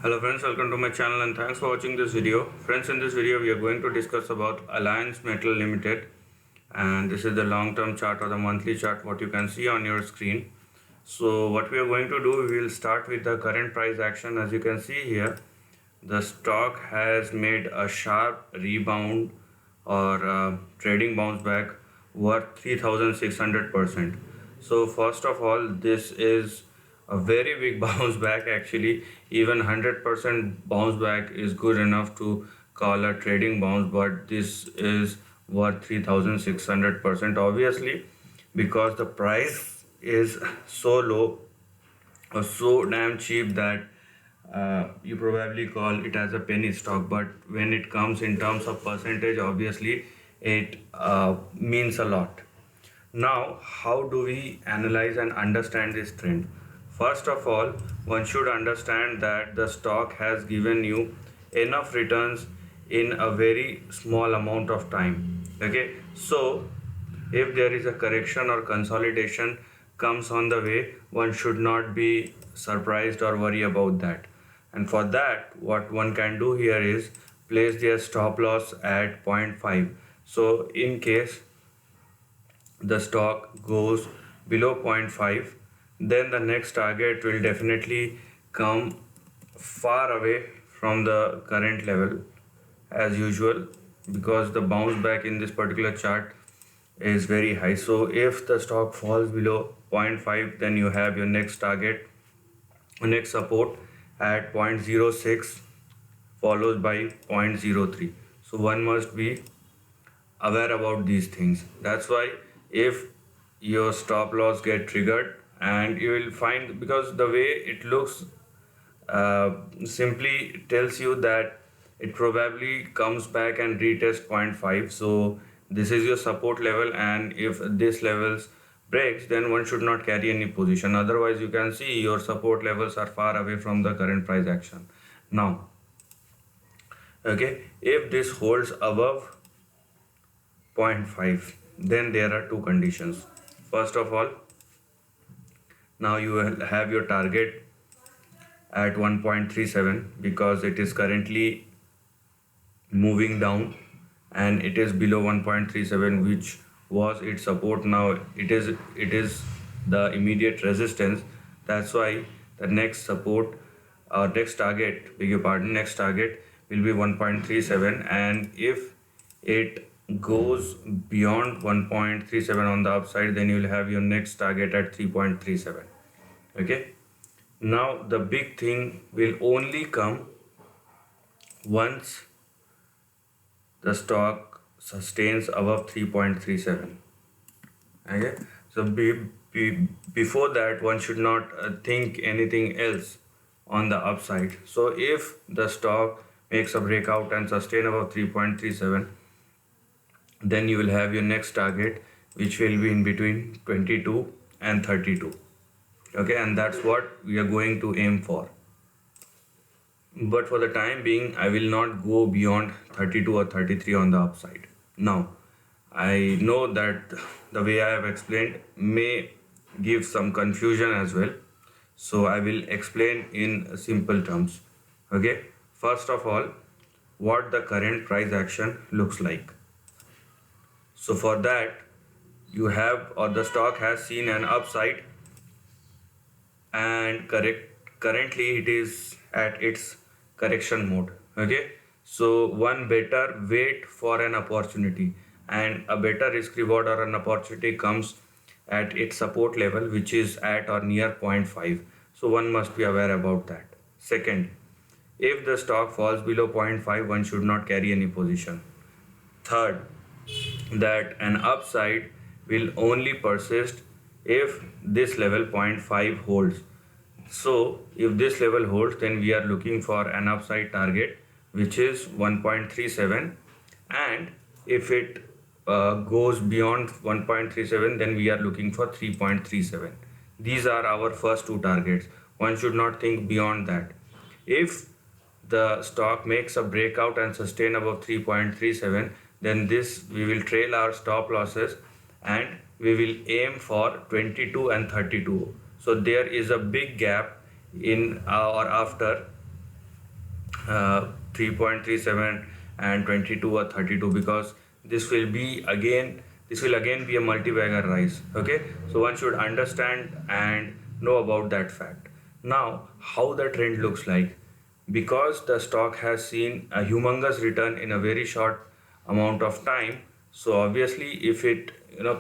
Hello friends, welcome to my channel and thanks for watching this video. Friends, in this video we are going to discuss about Alliance Metal Limited, and this is the long-term chart or the monthly chart what you can see on your screen. So what we are going to do, we will start with the current price action. As you can see here, the stock has made a sharp rebound or trading bounce back worth 3600%. So first of all, this is a very big bounce back. Actually, even 100% bounce back is good enough to call a trading bounce, but this is worth 3600% obviously, because the price is so low or so damn cheap that you probably call it as a penny stock, but when it comes in terms of percentage, obviously it means a lot. Now, how do we analyze and understand this trend? First of all, one should understand that the stock has given you enough returns in a very small amount of time. Okay, so if there is a correction or consolidation comes on the way, one should not be surprised or worry about that. And for that, what one can do here is place their stop loss at zero point 0.5. So in case the stock goes below zero point 0.5, then the next target will definitely come far away from the current level as usual, because the bounce back in this particular chart is very high. So if the stock falls below zero point 0.5, then you have your next target, next support at 0.06 followed by 0.03. So one must be aware about these things. That's why if your stop loss get triggered, and you will find, because the way it looks simply tells you that it probably comes back and retests zero point 0.5. So this is your support level, and if this levels breaks, then one should not carry any position. Otherwise, you can see your support levels are far away from the current price action. Now, okay, if this holds above zero point 0.5, then there are two conditions. First of all, now you will have your target at 1.37, because it is currently moving down and it is below 1.37, which was its support. Now it is the immediate resistance. That's why the next support or next target, beg your pardon, next target will be 1.37, and if it goes beyond 1.37 on the upside, then you will have your next target at 3.37. Okay, now the big thing will only come once the stock sustains above 3.37. Okay, so before that, one should not think anything else on the upside. So if the stock makes a breakout and sustain above 3.37, then you will have your next target, which will be in between 22 and 32. Okay, and that's what we are going to aim for. But for the time being, I will not go beyond 32 or 33 on the upside. Now, I know that the way I have explained may give some confusion as well, so I will explain in simple terms. Okay, first of all, what the current price action looks like. So for that, you have, or the stock has seen an upside, and currently it is at its correction mode. Okay, so one better wait for an opportunity, and a better risk reward or an opportunity comes at its support level, which is at or near 0.5. So one must be aware about that. Second, if the stock falls below 0.5, one should not carry any position. Third, that an upside will only persist if this level 0.5 holds. So if this level holds, then we are looking for an upside target, which is 1.37, and if it goes beyond 1.37, then we are looking for 3.37. These are our first two targets. One should not think beyond that. If the stock makes a breakout and sustain above 3.37, then this we will trail our stop losses and we will aim for 22 and 32. So there is a big gap in or after 3.37 and 22 or 32, because this will again be a multi-bagger rise. Okay, so one should understand and know about that fact. Now, how the trend looks like, because the stock has seen a humongous return in a very short amount of time. So obviously, if it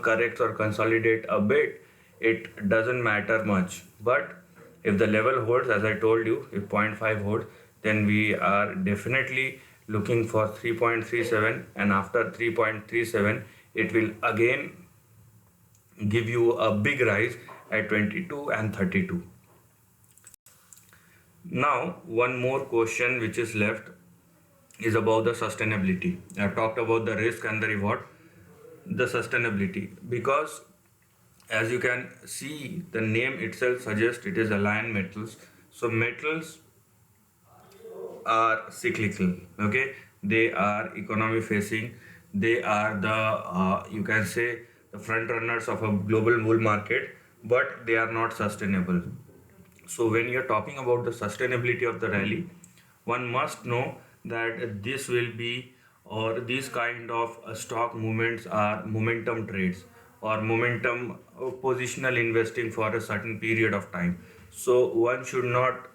corrects or consolidate a bit, it doesn't matter much. But if the level holds, as I told you, if 0.5 holds, then we are definitely looking for 3.37, and after 3.37 it will again give you a big rise at 22 and 32. Now, one more question which is left is about the sustainability. I've talked about the risk and the reward. The sustainability, because as you can see, the name itself suggests it is Align Metals. So metals are cyclical. Okay, they are economy facing. They are the you can say the front runners of a global bull market, but they are not sustainable. So when you're talking about the sustainability of the rally, one must know that this will be, or these kind of stock movements are momentum trades or momentum positional investing for a certain period of time. So one should not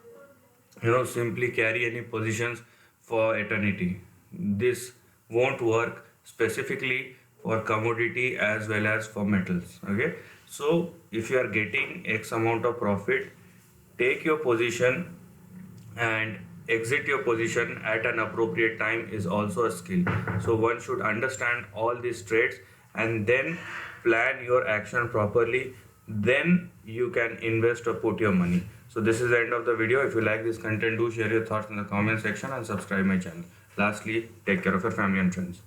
simply carry any positions for eternity. This won't work specifically for commodity as well as for metals. Okay, so if you are getting X amount of profit, take your position and exit your position at an appropriate time is also a skill. So one should understand all these traits and then plan your action properly, then you can invest or put your money. So this is the end of the video. If you like this content, do share your thoughts in the comment section and subscribe my channel. Lastly, take care of your family and friends.